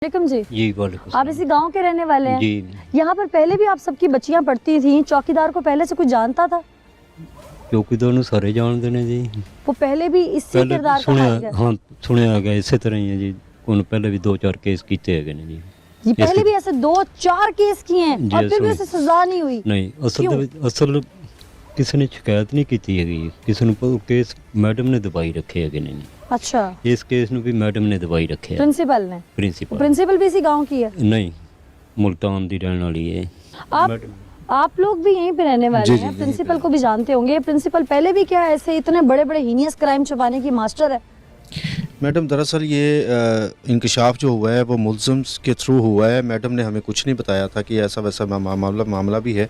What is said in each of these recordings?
वालेकुम जी। जी वालेकुम आप इसी गांव के रहने वाले हैं? जी। यहाँ पर पहले भी आप सबकी बच्चियां पढ़ती थी, चौकीदार को पहले से कुछ जानता था? चौकीदार ਨੂੰ ਸਾਰੇ ਜਾਣਦੇ ਨੇ ਜੀ। वो पहले भी इसी ਪਹਿਲੇ किरदार का ਸੁਣਿਆ कारीगर? ਹਾਂ ਸੁਣਿਆ ਹੈਗਾ ਇਸੇ ਤਰ੍ਹਾਂ ਹੀ ਹੈ ਜੀ। ਹੁਣ ਪਹਿਲੇ ਵੀ 2-4 ਕੇਸ ਕੀਤੇ ਹੈਗੇ ਨੇ ਜੀ। जी पहले भी ऐसे 2-4 केस किए हैं जी, और फिर भी ऐसे- उसे सजा नहीं हुई। ਨਹੀਂ ਅਸਲ ਕਿਉਂ? ਦੇ ਵਿੱਚ ਅਸਲ ਕਿਸੇ ਨੇ ਸ਼ਿਕਾਇਤ ਨਹੀਂ ਕੀਤੀ ਹੈਗੀ। ਕਿਸੇ ਨੂੰ ਕੇਸ ਮੈਡਮ ਨੇ ਦਬਾਈ ਰੱਖੇ ਹੈਗੇ ਨੇ ਜੀ। अच्छा, ਇਸ ਕੇਸ ਨੂੰ ਵੀ ਮੈਡਮ ਨੇ ਦਬਾਈ ਰੱਖਿਆ प्रिंसिपल ने? ਪ੍ਰਿੰਸੀਪਲ प्रिंसिपल भी इसी गांव की है? ਨਹੀਂ ਮੁਲਤਾਨ ਦੀ ਰਹਿਣ ਵਾਲੀ ਹੈ आप मैडम। आप लोग भी यहीं पे रहने वाले जी, हैं, जी, प्रिंसिपल यहीं को भी जानते होंगे। प्रिंसिपल पहले भी क्या ऐसे इतने बड़े बड़े हीनियस क्राइम छुपाने की मास्टर है? मैडम दरअसल ये इंकशाफ जो हुआ है वो मुलज़म्स के थ्रू हुआ है। मैडम ने हमें कुछ नहीं बताया था कि ऐसा वैसा मामला भी है।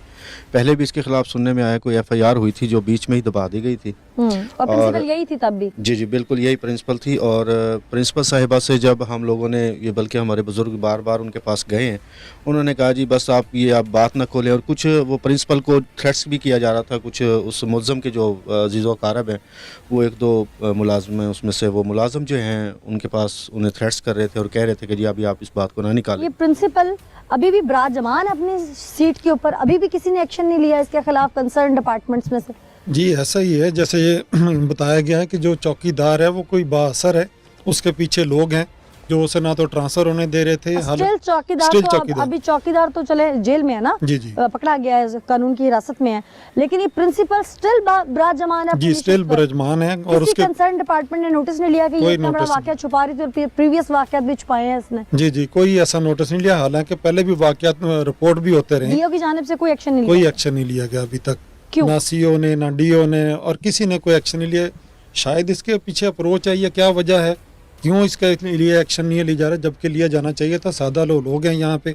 पहले भी इसके ख़िलाफ़ सुनने में आया कोई FIR हुई थी जो बीच में ही दबा दी गई थी। और प्रिंसिपल यही थी तब भी? जी बिल्कुल यही प्रिंसिपल थी। और प्रिंसिपल साहिबा से जब हम लोगों ने ये बल्कि हमारे बुज़ुर्ग बार बार उनके पास गए हैं, उन्होंने कहा जी बस आप बात ना खोलें। और कुछ वो प्रिंसिपल को थ्रेट्स भी किया जा रहा था। कुछ उस मुलज़म के जो अज़ीज़ व अक़ारब हैं वो 1-2 मुलाज़िम हैं, उसमें से वो मुलाज़िम जो हैं उनके पास उन्हें थ्रेट्स कर रहे थे और कह रहे थे कि जी अभी आप इस बात को ना निकालें। ये प्रिंसिपल अभी भी बराजमान है अपनी सीट के ऊपर? अभी भी किसी ने एक्शन नहीं लिया इसके खिलाफ कंसर्न डिपार्टमेंट्स में से? जी ऐसा ही है जैसे ये बताया गया है कि जो चौकीदार है वो कोई बाअसर है, उसके पीछे लोग हैं जो उसे ना तो ट्रांसफर होने दे रहे थे। स्टिल चौकीदार स्टिल तो चौकीदार। अभी चौकीदार तो चले जेल में है ना? जी जी पकड़ा गया है, कानून की हिरासत में है, लेकिन ये प्रिंसिपल स्टिल बराजमान है जी अपनी स्टिल सीट पर। बरजमान है। और किसी उसके कंसर्न डिपार्टमेंट ने नोटिस नहीं लिया कि ये कोई इतना बड़ा नोटिस वाकया छुपा रही थी और प्रीवियस वाकयात भी छुपाए हैं इसने? जी जी कोई ऐसा नोटिस नहीं लिया। हालांकि पहले भी वाकयात रिपोर्ट भी होते रहे, डीओ की जानिब से कोई एक्शन नहीं कोई लिया? एक्शन नहीं लिया गया अभी तक। क्यों? ना CO ने ना DO ने और किसी ने कोई एक्शन नहीं लिया। शायद इसके पीछे अप्रोच है या क्या वजह है, क्यों इसके लिए एक्शन नहीं लिया जा रहा, जबकि लिया जाना चाहिए था। सादा लोग हैं यहाँ पे,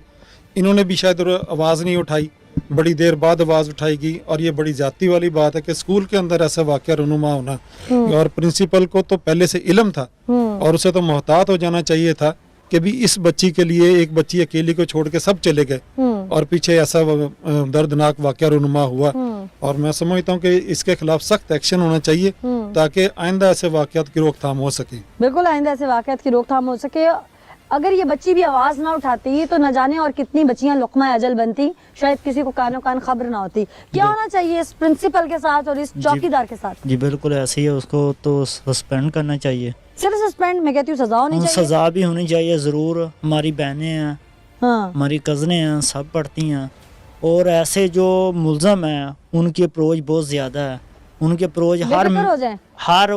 इन्होंने भी शायद आवाज़ नहीं उठाई, बड़ी देर बाद आवाज़ उठाएगी। और ये बड़ी जाती वाली बात है कि स्कूल के अंदर ऐसा वाक़या रुनुमा होना। और प्रिंसिपल को तो पहले से इल्म था और उसे तो मोहतात हो जाना चाहिए था कि भी इस बच्ची के लिए एक बच्ची अकेली को छोड़ के सब चले गए और पीछे ऐसा दर्दनाक वाक़या रुनुमा हुआ। और मैं समझता हूँ कि इसके खिलाफ सख्त एक्शन होना चाहिए ताकि आइंदा ऐसे वाक़यात की रोकथाम हो सके। बिल्कुल आइंदा ऐसे वाकयात की रोकथाम हो सके। अगर ये बच्ची भी आवाज ना उठाती तो न जाने और कितनी बच्चियां लुक़मा अजल बनती, शायद किसी को कानो कान खबर ना होती। क्या होना चाहिए इस प्रिंसिपल के साथ और इस चौकीदार के साथ? जी बिल्कुल ऐसे ही है, उसको तो सस्पेंड करना चाहिए। सिर्फ सस्पेंड? मैं कहती हूँ सजा होनी चाहिए। सज़ा भी होनी चाहिए ज़रूर। हमारी बहनें हैं, हाँ। हमारी कज़नें हैं, सब पढ़ती हैं। और ऐसे जो मुलज़म हैं उनकी अप्रोच बहुत ज़्यादा है। उनके अप्रोच बेखबर हो जाए। हर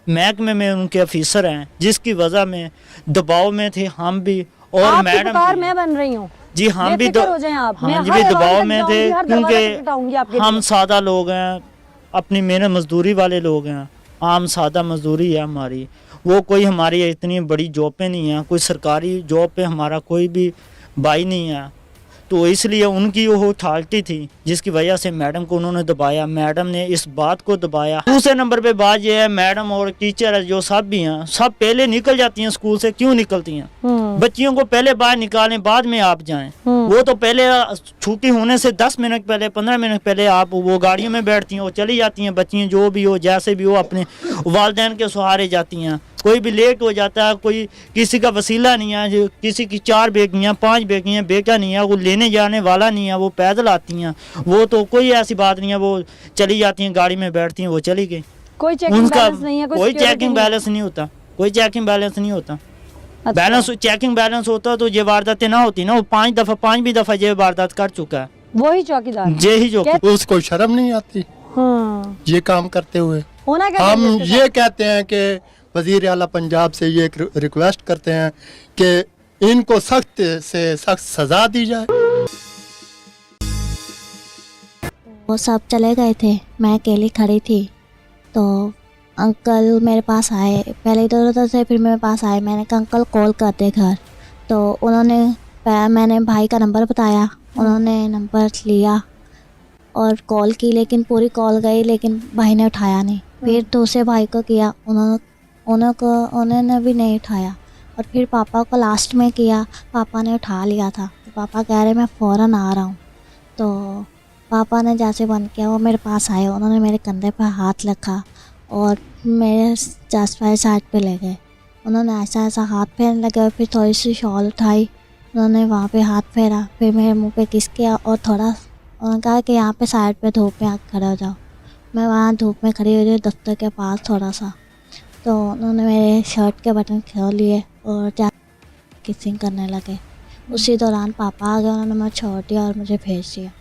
महकमे में उनके ऑफिसर हैं जिसकी वजह में दबाव में थे हम भी। और आपकी मैडम पुकार भी। मैं बन रही हूँ, जी हम भी बेफिक्र हो जाएं आप। मैं हाँ जी हर भी आवाज़ दबाव तक में जाऊंगी, थे हर दरवाज़ा तक क्योंकि पिटाऊंगी आपके हम लिए। सादा लोग हैं, अपनी मेहनत मजदूरी वाले लोग हैं, आम सादा मजदूरी है हमारी। वो कोई हमारी इतनी बड़ी जॉब पे नहीं है, कोई सरकारी जॉब पे हमारा कोई भी भाई नहीं है। तो इसलिए उनकी वो अथॉरिटी थी जिसकी वजह से मैडम को उन्होंने दबाया। मैडम ने इस बात को दबाया। दूसरे नंबर पे बात ये है, मैडम और टीचर जो सब भी हैं सब पहले निकल जाती हैं स्कूल से। क्यों निकलती हैं? बच्चियों को पहले बाहर निकालें, बाद में आप जाएं। वो तो पहले छुट्टी होने से 10 मिनट पहले 15 मिनट पहले आप वो गाड़ियों में बैठती हैं, वो चली जाती हैं बच्चियाँ जो भी हो जैसे भी हो अपने वालिदैन के सहारे जाती हैं। कोई भी लेट हो जाता है, कोई किसी का वसीला नहीं है, जो किसी की 4 बेटियाँ 5 बेटियाँ बेटा नहीं है, वो लेने जाने वाला नहीं है, वो पैदल आती हैं। वो तो कोई ऐसी बात नहीं है, वो चली जाती हैं गाड़ी में बैठती हैं, वो चली गई। कोई चेकिंग बैलेंस नहीं है, कोई चेकिंग बैलेंस नहीं होता, कोई चेकिंग बैलेंस नहीं होता। बैलेंस चेकिंग बैलेंस होता तो ये वारदातें ना होती ना। वो 5 भी दफा ये वारदात कर चुका है वही चौकीदार। ये ही जो उसको शर्म नहीं आती ये काम करते हुए। होना क्या हम चाहिए इसके ये कहते हैं कि वजीर आला पंजाब से ये रिक्वेस्ट करते हैं कि इनको सख्त से सख्त सजा दी जाए। वो सब चले गए थे, मैं अकेली खड़ी थी तो अंकल मेरे पास आए। पहले इधर उधर से फिर मेरे पास आए। मैंने कहा अंकल कॉल करते घर, तो उन्होंने मैंने भाई का नंबर बताया, उन्होंने नंबर लिया और कॉल की, लेकिन पूरी कॉल गई लेकिन भाई ने उठाया नहीं। फिर दूसरे भाई को किया, उन्होंने भी नहीं उठाया। और फिर पापा को लास्ट में किया, पापा ने उठा लिया था। तो पापा कह रहे मैं फ़ौरन आ रहा हूँ। तो पापा ने जैसे बंद किया वो मेरे पास आए, उन्होंने मेरे कंधे पर हाथ रखा और मेरे जस्ट साइड पे ले गए। उन्होंने ऐसा ऐसा हाथ फेरने लगे और फिर थोड़ी सी शॉल उठाई, उन्होंने वहाँ पे हाथ फेरा, फिर मेरे मुंह पे किस किया और थोड़ा उन्होंने कहा कि यहाँ पे साइड पे धूप में आके खड़े हो जाओ। मैं वहाँ धूप में खड़ी हुई थी दफ्तर के पास थोड़ा सा, तो उन्होंने मेरे शर्ट के बटन खोल लिए और जा किसिंग करने लगे। उसी दौरान पापा आ गए, उन्होंने मुझे छोड़ दिया और मुझे भेज दिया।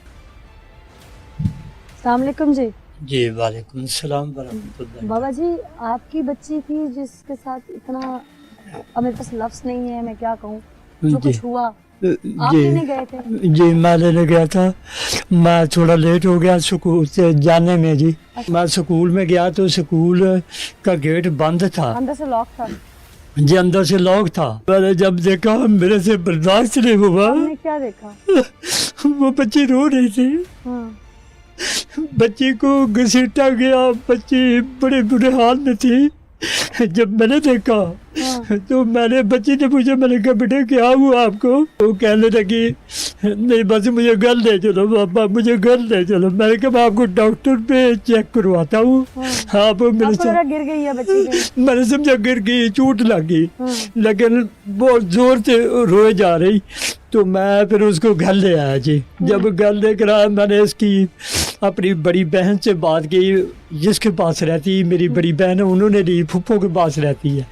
अस्सलाम वालेकुम जी। जी वालेकुम सलाम वरहमतुल्लाह। बाबा जी, आपकी बच्ची थी जिसके साथ इतना, अब मेरे पास लफ्ज़ नहीं है, मैं क्या कहूँ, जो जी। कुछ हुआ, आप लेने गए थे? जी मैं लेने गया था, मैं थोड़ा लेट हो गया स्कूल से जाने में जी। मैं स्कूल में गया तो स्कूल का गेट बंद था अंदर से लॉक था? जी, अंदर से लॉक था। मैंने जब देखा मेरे से बर्दाश्त नहीं हुआ, आपने क्या देखा? वो बच्ची रो रही थी, हाँ। बच्ची को घसीटा गया, बच्ची बड़े बुरे हाल में थी। जब मैंने देखा तो मैंने, बच्ची ने पूछा, मैंने कहा बेटे क्या हुआ आपको? वो कहने लगी नहीं बस मुझे घर ले चलो पापा, मुझे घर ले चलो। मैंने कहा मैं आपको डॉक्टर पे चेक करवाता हूँ। आप मेरे आपको लगा गिर गई है बच्ची कहीं? मैंने समझा गिर गई, चोट लग गई, हाँ। लेकिन बहुत जोर से रोए जा रही, तो मैं फिर उसको घर ले आया जी। जब घर लेकर आया मैंने इसकी अपनी बड़ी बहन से बात की, जिसके पास रहती है मेरी बड़ी बहन है, उन्होंने ली, फूफो के पास रहती है।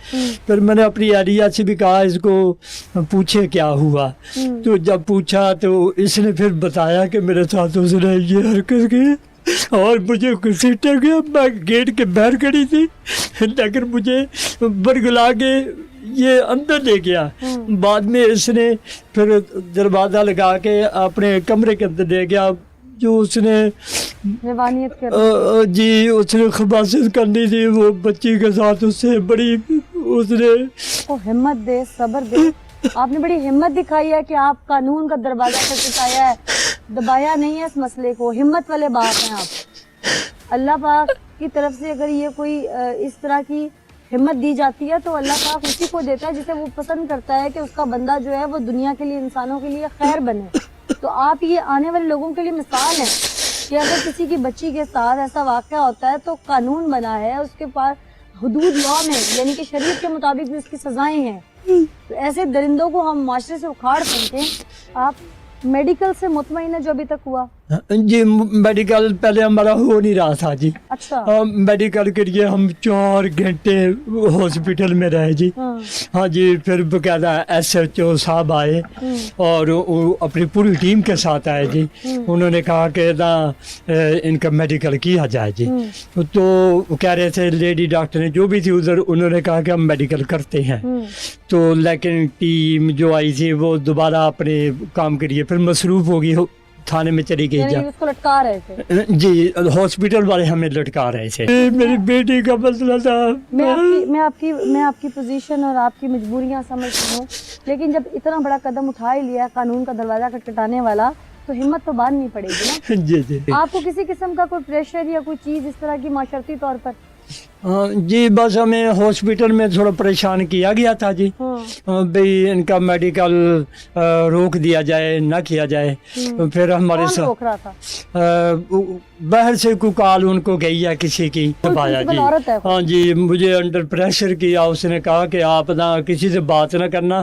फिर मैंने अपनी एरिया से भी कहा इसको पूछे क्या हुआ, तो जब पूछा तो इसने फिर बताया कि मेरे साथ उसने ये हरकत की और मुझे घसीटा गया। मैं गेट के बाहर खड़ी थी, लेकिन मुझे बरगला के ये अंदर ले गया। बाद में इसने फिर दरवाज़ा लगा के अपने कमरे के अंदर ले गया। जो उसने हैवानियत कर जी उसने खबासियत करनी थी वो बच्ची के साथ, उससे बड़ी उसने को हिम्मत दे, सब्र दे। आपने बड़ी हिम्मत दिखाई है कि आप कानून का दरवाजा खटखटाया है, दबाया नहीं है इस मसले को। हिम्मत वाले बाप हैं आप। अल्लाह पाक की तरफ से अगर ये कोई इस तरह की हिम्मत दी जाती है तो अल्लाह पाक उसी को देता है जिसे वो पसंद करता है कि उसका बंदा जो है वो दुनिया के लिए, इंसानों के लिए खैर बने। तो आप ये आने वाले लोगों के लिए मिसाल हैं कि अगर किसी की बच्ची के साथ ऐसा वाक़या होता है तो कानून बना है, उसके पास हुदूद लॉ में, यानी कि शरीयत के मुताबिक भी उसकी सजाएं हैं। तो ऐसे दरिंदों को हम माशरे से उखाड़ फेंकें। आप मेडिकल से मुतमईन है जो अभी तक हुआ? जी मेडिकल पहले हमारा हो नहीं रहा था जी। अच्छा। मेडिकल के लिए हम 4 घंटे हॉस्पिटल में रहे जी। हाँ जी, फिर बकायदा SHO साहब आए और वो अपनी पूरी टीम के साथ आए जी। उन्होंने कहा कि ना इनका मेडिकल किया जाए जी। तो वो कह रहे थे, लेडी डॉक्टर ने जो भी थी उधर, उन्होंने कहा कि हम मेडिकल करते हैं। तो लेकिन टीम जो आई थी वो दोबारा अपने काम के लिए फिर मसरूफ़ हो गई, थाने में चली गई। यानी कि उसको लटका रहे थे? जी, हॉस्पिटल वाले हमें लटका रहे थे। मेरी बेटी का मसला था। मैं आपकी पोजीशन और आपकी मजबूरियां समझती हूँ, लेकिन जब इतना बड़ा कदम उठा ही लिया कानून का दरवाजा खटखटाने वाला, तो हिम्मत तो बांधनी पड़ेगी ना। जी जी। आपको किसी किस्म का कोई प्रेशर या कोई चीज इस तरह की माशरती तौर पर? जी बस हमें हॉस्पिटल में थोड़ा परेशान किया गया था जी। भाई इनका मेडिकल रोक दिया जाए, ना किया जाए। फिर हमारे कौन साथ रोक रहा था? बाहर से कोई कॉल उनको गई है किसी की, दबाया जी। औरत है? हाँ जी, मुझे अंडर प्रेशर किया, उसने कहा कि आप ना किसी से बात ना करना,